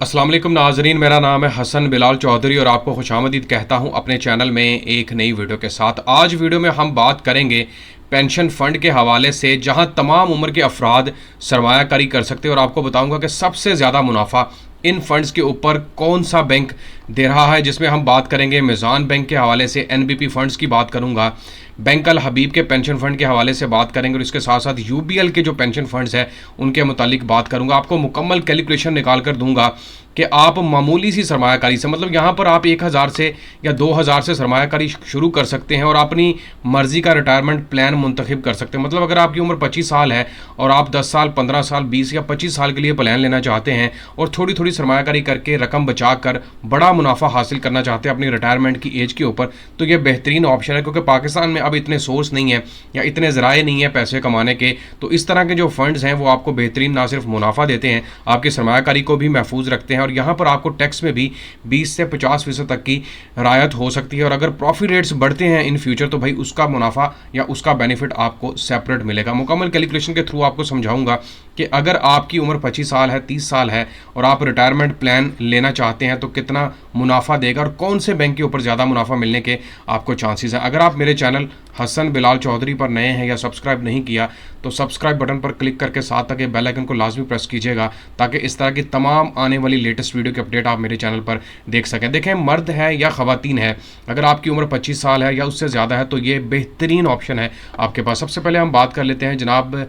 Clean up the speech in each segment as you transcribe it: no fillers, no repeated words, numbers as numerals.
अस्सलाम वालेकुम नाजरीन, मेरा नाम है हसन बिलाल चौधरी और आपको खुशामदीद कहता हूं अपने चैनल में एक नई वीडियो के साथ। आज वीडियो में हम बात करेंगे पेंशन फ़ंड के हवाले से, जहां तमाम उम्र के अफराद सरमायाकारी कर सकते हैं और आपको बताऊंगा कि सबसे ज़्यादा मुनाफा इन फंड्स के ऊपर कौन सा बैंक दे रहा है। जिसमें हम बात करेंगे मिज़ान बैंक के हवाले से, एनबीपी फ़ंड्स की बात करूंगा, बैंक अल हबीब के पेंशन फ़ंड के हवाले से बात करेंगे और इसके साथ साथ यूबीएल के जो पेंशन फ़ंड्स हैं उनके मुतालिक बात करूंगा। आपको मुकम्मल कैलकुलेशन निकाल कर दूंगा कि आप मामूली सी सरमायाकारी से, मतलब यहाँ पर आप 1000 से या 2000 से सरमायाकारी शुरू कर सकते हैं और अपनी मर्ज़ी का रिटायरमेंट प्लान मुंतखब कर सकते हैं। मतलब अगर आपकी उम्र 25 साल है और आप 10 साल, 15 साल, 20 या 25 साल के लिए प्लान लेना चाहते हैं और थोड़ी थोड़ी सरमायाकारी करके रकम बचा कर बड़ा मुनाफा हासिल करना चाहते हैं अपनी रिटायरमेंट की एज के ऊपर, तो ये बेहतरीन ऑप्शन है। क्योंकि पाकिस्तान में अब इतने सोर्स नहीं है या इतने ज़राए नहीं है पैसे कमाने के, तो इस तरह के जो फंड्स हैं वो आपको बेहतरीन ना सिर्फ मुनाफा देते हैं, आपकी सरमायाकारी को भी महफूज रखते हैं और यहाँ पर आपको टैक्स में भी 20 से 50% तक की रायत हो सकती है। और अगर प्रॉफिट रेट्स बढ़ते हैं इन फ्यूचर तो भाई उसका मुनाफा या उसका बेनिफिट आपको सेपरेट मिलेगा। मुकम्मल कैलकुलेशन के थ्रू आपको समझाऊंगा कि अगर आपकी उम्र 25 साल है, 30 साल है और आप रिटायरमेंट प्लान लेना चाहते हैं तो कितना मुनाफा देगा और कौन से बैंक के ऊपर ज़्यादा मुनाफा मिलने के आपको चांसेस हैं। अगर आप मेरे चैनल हसन बिलाल चौधरी पर नए हैं या सब्सक्राइब नहीं किया तो सब्सक्राइब बटन पर क्लिक करके साथ तक बेल आइकन को लाजमी प्रेस कीजिएगा ताकि इस तरह की तमाम आने वाली लेटेस्ट वीडियो की अपडेट आप मेरे चैनल पर देख सकें। देखें, मर्द है या ख़वातीन है, अगर आपकी उम्र 25 साल है या उससे ज़्यादा है तो ये बेहतरीन ऑप्शन है आपके पास। सबसे पहले हम बात कर लेते हैं जनाब,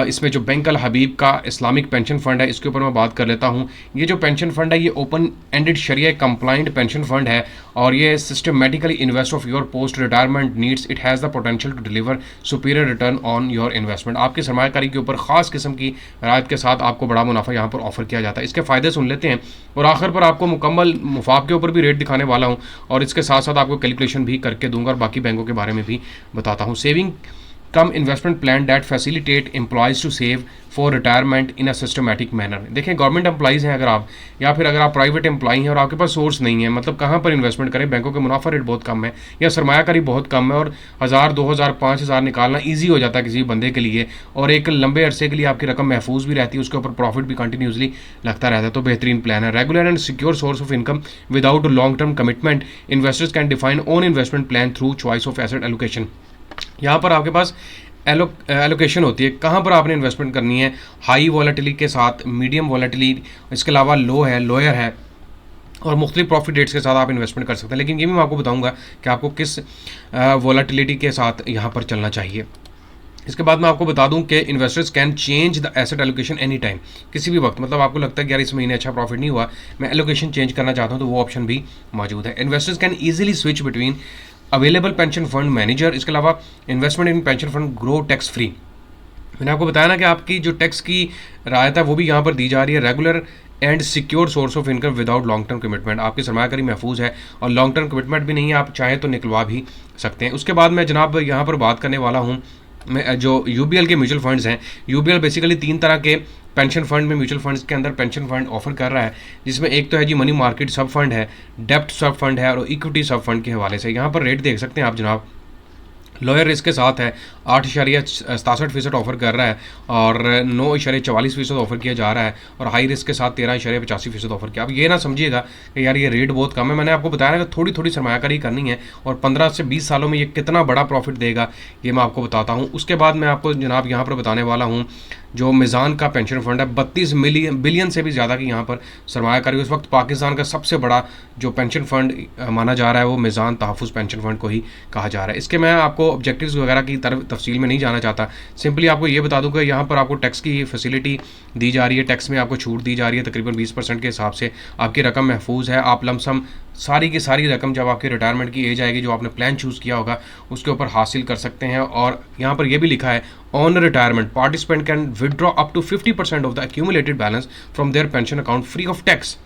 इसमें जो बैंक अल हबीब का इस्लामिक पेंशन फ़ंड है इसके ऊपर मैं बात कर लेता हूँ। ये जो पेंशन फ़ंड है ये open ended shariah compliant pension fund है और ये systematically invest of your post retirement needs. It has the potential to deliver superior return on your investment. आपकी सरमायाकारी के ऊपर ख़ास किस्म की रायत के साथ आपको बड़ा मुनाफा यहाँ पर ऑफर किया जाता है। इसके फ़ायदे सुन लेते हैं और आखिर पर आपको मुकम्मल मुफाफ के ऊपर भी रेट दिखाने वाला हूँ और इसके साथ साथ आपको कैलकुलेशन भी करके दूंगा और बाकी बैंकों के बारे में भी बताता हूँ। Saving cum investment plan that facilitate employees to save for retirement in a systematic manner. देखें, गवर्नमेंट एम्प्लॉइज़ हैं अगर आप, या फिर अगर आप प्राइवेट एम्प्लॉई हैं और आपके पास सोर्स नहीं है, मतलब कहाँ पर इन्वेस्टमेंट करें, बैंकों के मुनाफा रेट बहुत कम है या सरमायाकारी बहुत कम है और 1000, 2000, 5000 निकालना ईजी हो जाता है किसी बंदे के लिए और एक लंबे अरसे के लिए आपकी रकम महफूज भी रहती है, उसके ऊपर प्रॉफिट भी कंटिन्यूसली लगता रहता है, तो बेहतरीन प्लान है। Regular and secure source of income without long term commitment. Investors can define own investment plan through choice of asset allocation. यहाँ पर आपके पास एलोकेशन होती है, कहाँ पर आपने इन्वेस्टमेंट करनी है, हाई वॉलेटिलिटी के साथ, मीडियम वॉलेटिलिटी, इसके अलावा लो है, लोअर है और मुख्तलिफ प्रॉफिट रेट्स के साथ आप इन्वेस्टमेंट कर सकते हैं। लेकिन ये भी मैं आपको बताऊंगा कि आपको किस वॉलेटिलिटी के साथ यहाँ पर चलना चाहिए। इसके बाद मैं आपको बता दूं कि investors can change the asset allocation any time, किसी भी वक्त, मतलब आपको लगता है कि यार इस महीने अच्छा प्रॉफिट नहीं हुआ, मैं एलोकेशन चेंज करना चाहता हूं तो वो ऑप्शन भी मौजूद है। Investors can easily switch between available pension fund manager. इसके अलावा इन्वेस्टमेंट इन pension fund grow tax free. मैंने आपको बताया ना कि आपकी जो टैक्स की रायत है वो भी यहाँ पर दी जा रही है। Regular and secure source of income without long term commitment, आपकी सरमायाकारी महफूज है और लॉन्ग टर्म कमिटमेंट भी नहीं है, आप चाहें तो निकलवा भी सकते हैं। उसके बाद मैं जनाब यहाँ पर बात करने वाला हूँ मैं जो यूबीएल के म्यूचुअल फंड्स हैं। यूबीएल बेसिकली 3 तरह के पेंशन फंड में, म्यूचुअल फंड्स के अंदर पेंशन फंड ऑफर कर रहा है, जिसमें एक तो है जी मनी मार्केट सब फंड है, डेप्ट सब फंड है और इक्विटी सब फंड के हवाले से। यहाँ पर रेट देख सकते हैं आप जनाब, लोअर रिस्क के साथ है 8.67% ऑफर कर रहा है और 9.44% ऑफर किया जा रहा है और हाई रिस्क के साथ 13.85% ऑफर किया। अब ये ना समझिएगा कि यार ये रेट बहुत कम है, मैंने आपको बताया ना कि थोड़ी थोड़ी सरमायाकारी करनी है और 15 से 20 सालों में ये कितना बड़ा प्रॉफिट देगा ये मैं आपको बताता हूँ। उसके बाद मैं आपको जनाब यहाँ पर बताने वाला हूँ जो मिज़ान का पेंशन फंड है, 32 बिलियन से भी ज़्यादा की यहाँ पर सरमायाकारी। इस वक्त पाकिस्तान का सबसे बड़ा जो पेंशन फंड माना जा रहा है वो मिज़ान तहफ़्फ़ुज़ पेंशन फंड को ही कहा जा रहा है। इसके मैं आपको ऑब्जेक्टिव्स वगैरह की तरफ तफसील में नहीं जाना चाहता, सिंपली आपको ये बता दूं कि यहाँ पर आपको टैक्स की फैसिलिटी दी जा रही है, टैक्स में आपको छूट दी जा रही है तकरीबन 20% के हिसाब से। आपकी रकम महफूज है, आप लमसम सारी की सारी रकम जब आपकी रिटायरमेंट की एज आएगी जो आपने प्लान चूज़ किया होगा उसके ऊपर हासिल कर सकते हैं। और यहाँ पर यह भी लिखा है on retirement participant can withdraw up to 50% of the accumulated balance from their pension account free of tax.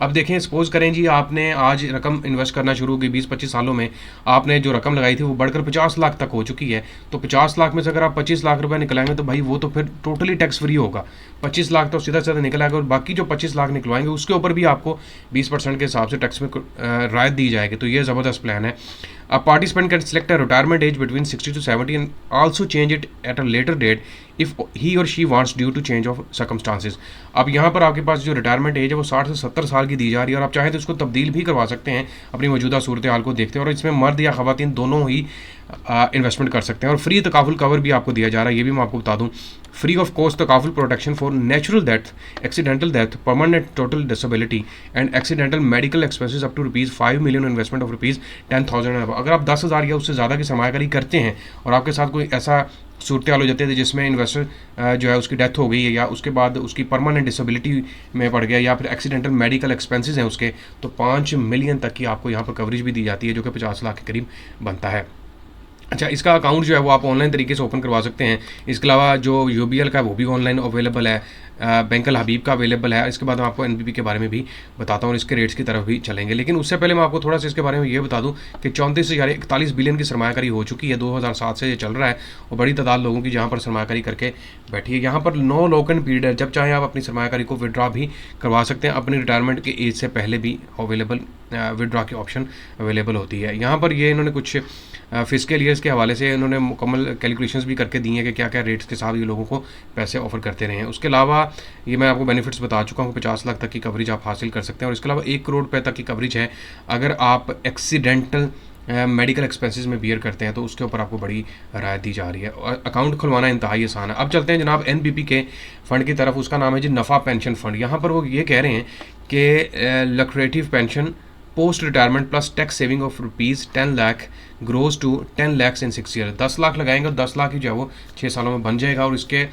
अब देखें, सपोज करें जी आपने आज रकम इन्वेस्ट करना शुरू की, 20-25 सालों में आपने जो रकम लगाई थी वो बढ़कर 50 लाख तक हो चुकी है, तो 50 लाख में से अगर आप 25 लाख रुपए निकलाएंगे तो भाई वो तो फिर टोटली टैक्स फ्री होगा। 25 लाख तो सीधा सीधा निकल आएगा और बाकी जो 25 लाख निकलवाएंगे उसके ऊपर भी आपको 20% के हिसाब से टैक्स में रायत दी जाएगी। तो ये ज़बरदस्त प्लान है। A participant can select a retirement age between 60 to 70 and also change it at a later date if he or she wants due to change of circumstances. अब यहाँ पर आपके पास जो रिटायरमेंट एज है वो 60 से 70 साल की दी जा रही है और आप चाहें तो इसको तब्दील भी करवा सकते हैं अपनी मौजूदा सूरत हाल को देखते हैं, और इसमें मर्द या ख़वातीन दोनों ही इन्वेस्टमेंट कर सकते हैं। और फ्री तकाफुल कवर भी आपको दिया जा रहा है, ये भी मैं आपको बता दूँ। फ्री ऑफ कॉस्ट तकाफुल protection for natural death, accidental death, permanent total disability and accidental medical expenses up to ₹5 million, investment of ₹10,000। अगर आप 10,000 या उससे ज़्यादा की सरमायाकारी करते हैं और आपके साथ कोई ऐसा सूरत हाल हो जाती है जिसमें इन्वेस्टर जो है उसकी डेथ हो गई है या उसके बाद उसकी परमानेंट डिसेबिलिटी में पड़ गया या फिर एक्सीडेंटल मेडिकल एक्सपेंसेस हैं उसके, तो 5 मिलियन तक की आपको यहाँ पर कवरेज भी दी जाती है, जो कि 50 लाख के करीब बनता है। अच्छा, इसका अकाउंट जो है वो आप ऑनलाइन तरीके से ओपन करवा सकते हैं। इसके अलावा जो यूबीएल का है वो भी ऑनलाइन अवेलेबल है, बैंक अल हबीब का अवेलेबल है। इसके बाद मैं आपको एनबीपी के बारे में भी बताता हूँ और इसके रेट्स की तरफ भी चलेंगे, लेकिन उससे पहले मैं आपको थोड़ा सा इसके बारे में ये बता दूँ कि 34,41 बिलियन की सरमायाकारी हो चुकी है, 2007 से ये चल रहा है और बड़ी तादाद लोगों की जहाँ पर सरमायाकारी करके बैठी है। यहाँ पर नो लॉक एंड पीरियड है, जब चाहे आप अपनी सरमायाकारी को विड्रॉ भी करवा सकते हैं, अपनी रिटायरमेंट के एज से पहले भी अवेलेबल विड्रॉ की ऑप्शन अवेलेबल होती है। यहाँ पर ये इन्होंने कुछ फिस्कल ईयर्स के हवाले से इन्होंने मुकम्मल कैलकुलेशंस भी करके दी हैं कि क्या क्या रेट्स के साथ ये लोगों को पैसे ऑफर करते रहे हैं। उसके अलावा ये मैं आपको बेनिफिट्स बता चुका हूँ, 50 लाख तक की कवरेज आप हासिल कर सकते हैं और इसके अलावा 1 करोड़ रुपये तक की कवरेज है अगर आप एक्सीडेंटल मेडिकल एक्सपेंसेस में बियर करते हैं, तो उसके ऊपर आपको बड़ी राहत दी जा रही है और अकाउंट खुलवाना इंतहाई आसान है। अब चलते हैं जनाब एनबीपी के फ़ंड की तरफ, उसका नाम है जी नफ़ा पेंशन फ़ंड। यहाँ पर वो ये कह रहे हैं कि lucrative pension post retirement plus tax saving of ₹10 lakh grows to 10 lakh in 6 year. 10 lakh लगाएंगे और 10 लाख ही जो है वो 6 सालों में बन जाएगा और इसके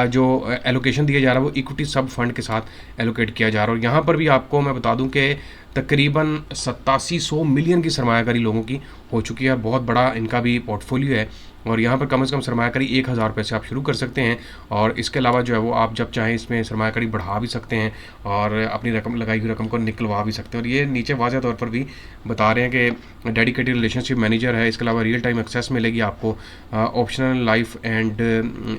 जो एलोकेशन दिया जा रहा है वो इक्विटी सब फंड के साथ एलोकेट किया जा रहा है। और यहाँ पर भी आपको मैं बता दूं कि तकरीबन 8700 मिलियन की सरमायाकारी लोगों की हो चुकी है, बहुत बड़ा इनका भी पोर्टफोलियो है और यहाँ पर कम से कम सरमायाकारी 1000 रुपये से आप शुरू कर सकते हैं और इसके अलावा जो है वो आप जब चाहें इसमें सरमायाकारी बढ़ा भी सकते हैं और अपनी रकम लगाई हुई रकम को निकलवा भी सकते हैं। और ये नीचे वाज़ह तौर पर भी बता रहे हैं कि डेडिकेटेड रिलेशनशिप मैनेजर है, इसके अलावा रियल टाइम एक्सेस मिलेगी आपको, optional life and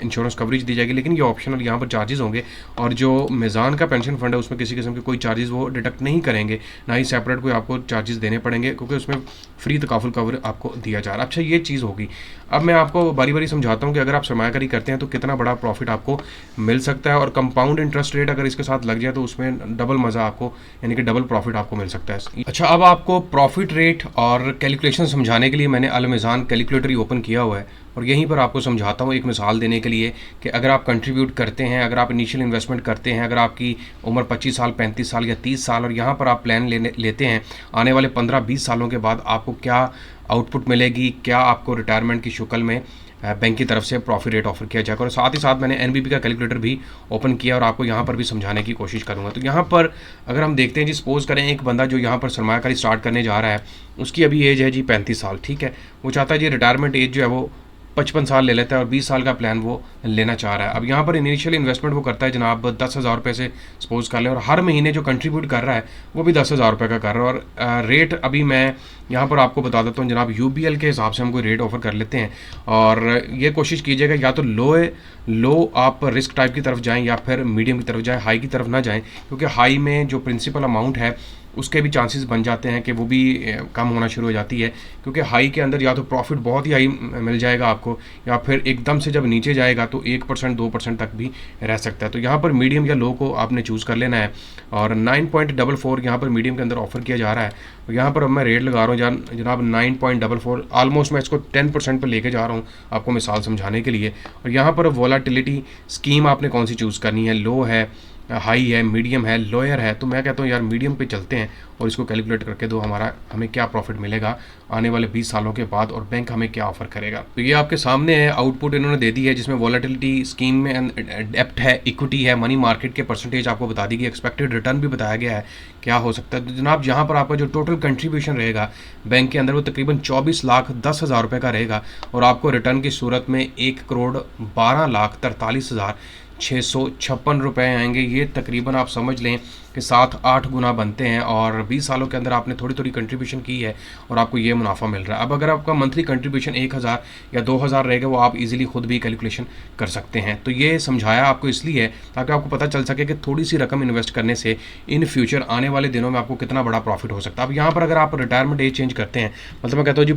insurance coverage दी जाएगी, लेकिन ये ऑप्शनल यहाँ पर चार्जेस होंगे और जो मीज़ान का पेंशन फंड है उसमें किसी किस्म के कोई चार्जेस वो डिडक्ट नहीं करेंगे, ना ही सेपरेट कोई आपको चार्जेस देने पड़ेंगे क्योंकि उसमें फ्री तकाफुल कवर आपको दिया जा रहा है। अच्छा, ये चीज़ होगी। अब मैं आपको बारी बारी समझाता हूँ कि अगर आप सरमायाकारी करते हैं तो कितना बड़ा प्रॉफिट आपको मिल सकता है और कंपाउंड इंटरेस्ट रेट अगर इसके साथ लग जाए तो उसमें डबल मज़ा आपको, यानी कि डबल प्रॉफिट आपको मिल सकता है। अच्छा, अब आपको प्रॉफिट रेट और कैलकुलेशन समझाने के लिए मैंने अल मीज़ान कैलकुलेटर ही ओपन किया हुआ है और यहीं पर आपको समझाता हूँ एक मिसाल देने के लिए कि अगर आप कंट्रीब्यूट करते हैं, अगर आप इनिशियल इन्वेस्टमेंट करते हैं, अगर आपकी उम्र 25 साल, 35 साल या 30 साल और यहाँ पर आप प्लान लेते हैं आने वाले 15-20 सालों के बाद आपको क्या आउटपुट मिलेगी, क्या आपको रिटायरमेंट की शक्ल में बैंक की तरफ से प्रॉफिट रेट ऑफर किया जाएगा। और साथ ही साथ मैंने एनबीपी का कैलकुलेटर भी ओपन किया और आपको यहाँ पर भी समझाने की कोशिश करूँगा। तो यहाँ पर अगर हम देखते हैं जी, सपोज़ करें एक बंदा जो यहाँ पर सरमायाकारी स्टार्ट करने जा रहा है, उसकी अभी एज है जी 35 साल, ठीक है। वो चाहता है जी रिटायरमेंट एज जो है वो 55 साल ले लेता है और 20 साल का प्लान वो लेना चाह रहा है। अब यहाँ पर इनिशियल इन्वेस्टमेंट वो करता है जनाब 10,000 रुपये से सपोज कर लें और हर महीने जो कंट्रीब्यूट कर रहा है वो भी 10,000 रुपये का कर रहा है। और रेट अभी मैं यहाँ पर आपको बता देता हूँ जनाब, यूबीएल के हिसाब से हम कोई रेट ऑफर कर लेते हैं और ये कोशिश कीजिएगा या तो लो आप रिस्क टाइप की तरफ जाएँ या फिर मीडियम की तरफ जाएँ, हाई की तरफ ना जाएँ, क्योंकि हाई में जो प्रिंसिपल अमाउंट है उसके भी चांसेस बन जाते हैं कि वो भी कम होना शुरू हो जाती है, क्योंकि हाई के अंदर या तो प्रॉफिट बहुत ही हाई मिल जाएगा आपको या फिर एकदम से जब नीचे जाएगा तो 1% 2% तक भी रह सकता है। तो यहाँ पर मीडियम या लो को आपने चूज़ कर लेना है और 9.44 यहाँ पर मीडियम के अंदर ऑफर किया जा रहा है। तो यहाँ पर अब मैं रेट लगा रहा हूँ जनाब 9.44, ऑलमोस्ट मैं इसको 10% पर लेके जा रहा हूँ आपको मिसाल समझाने के लिए। और यहाँ पर वोलाटिलिटी स्कीम आपने कौन सी चूज़ करनी है, लो है, हाई है, मीडियम है, लोअर है। तो मैं कहता हूँ यार मीडियम पे चलते हैं और इसको कैलकुलेट करके दो हमें क्या प्रॉफिट मिलेगा आने वाले 20 सालों के बाद और बैंक हमें क्या ऑफर करेगा। तो ये आपके सामने है, आउटपुट इन्होंने दे दी है जिसमें वोलेटिलिटी स्कीम में डेप्ट है, इक्विटी है, मनी मार्केट के परसेंटेज आपको बता दी गई, एक्सपेक्टेड रिटर्न भी बताया गया है क्या हो सकता है। तो जनाब यहाँ पर आपका जो टोटल कंट्रीब्यूशन रहेगा बैंक के अंदर वो तकरीबन 24,10,000 रुपये का रहेगा और आपको रिटर्न की सूरत में 1,12,43,000 ₹656 आएंगे। ये तकरीबन आप समझ लें कि 7-8 गुना बनते हैं और 20 सालों के अंदर आपने थोड़ी थोड़ी कंट्रीब्यूशन की है और आपको ये मुनाफा मिल रहा है। अब अगर आपका मंथली कंट्रीब्यूशन 1000 या 2000 रहेगा, वो आप इजीली खुद भी कैलकुलेशन कर सकते हैं। तो ये समझाया आपको इसलिए ताकि आपको पता चल सके कि थोड़ी सी रकम इन्वेस्ट करने से इन फ्यूचर आने वाले दिनों में आपको कितना बड़ा प्रॉफिट हो सकता है। अब यहाँ पर अगर आप रिटायरमेंट एज चेंज करते हैं, मतलब मैं कहता हूँ जी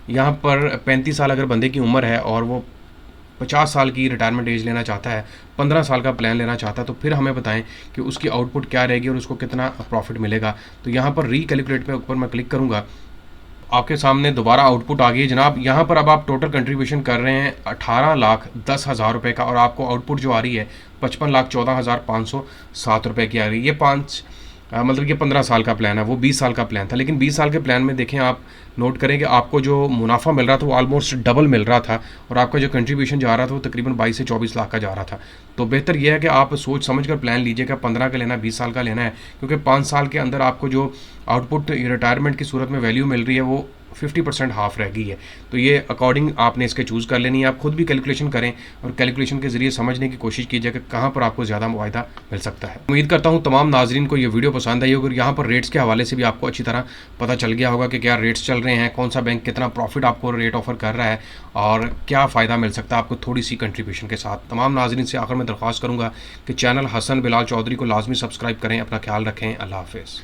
यहाँ पर 35 साल अगर बंदे की उम्र है और वो 50 साल की रिटायरमेंट एज लेना चाहता है, 15 साल का प्लान लेना चाहता है, तो फिर हमें बताएं कि उसकी आउटपुट क्या रहेगी और उसको कितना प्रॉफिट मिलेगा। तो यहाँ पर रीकैलकुलेट पे ऊपर मैं क्लिक करूँगा, आपके सामने दोबारा आउटपुट आ गई जनाब। यहाँ पर अब आप टोटल कंट्रीब्यूशन कर रहे हैं 18,10,000 रुपये का और आपको आउटपुट जो आ रही है 55,14,507 रुपये की आ रही है। ये मतलब ये 15 साल का प्लान है, वो 20 साल का प्लान था। लेकिन 20 साल के प्लान में देखें, आप नोट करें कि आपको जो मुनाफा मिल रहा था वो ऑलमोस्ट डबल मिल रहा था और आपका जो कंट्रीब्यूशन जा रहा था वो तकरीबन 22 से 24 लाख का जा रहा था। तो बेहतर यह है कि आप सोच समझ कर प्लान लीजिए कि 15 का लेना है, 20 साल का लेना है, क्योंकि 5 साल के अंदर आपको जो आउटपुट रिटायरमेंट की सूरत में वैल्यू मिल रही है वो 50% हाफ रह गई है। तो ये अकॉर्डिंग आपने इसके चूज़ कर लेनी है। आप खुद भी कैलकुलेशन करें और कैलकुलेशन के ज़रिए समझने की कोशिश कीजिए कि कहाँ पर आपको ज़्यादा फ़ायदा मिल सकता है। उम्मीद करता हूँ तमाम नाजरीन को ये वीडियो पसंद आई होगी और यहाँ पर रेट्स के हवाले से भी आपको अच्छी तरह पता चल गया होगा कि क्या रेट्स चल रहे हैं, कौन सा बैंक कितना प्रॉफिट आपको रेट ऑफर कर रहा है और क्या फ़ायदा मिल सकता है आपको थोड़ी सी कंट्रीब्यूशन के साथ। तमाम नाजरीन से आखिर में दरख्वास्त करूँगा कि चैनल हसन बिलाल चौधरी को लाजमी सब्सक्राइब करें। अपना ख्याल रखें। अल्लाह हाफ़िज़।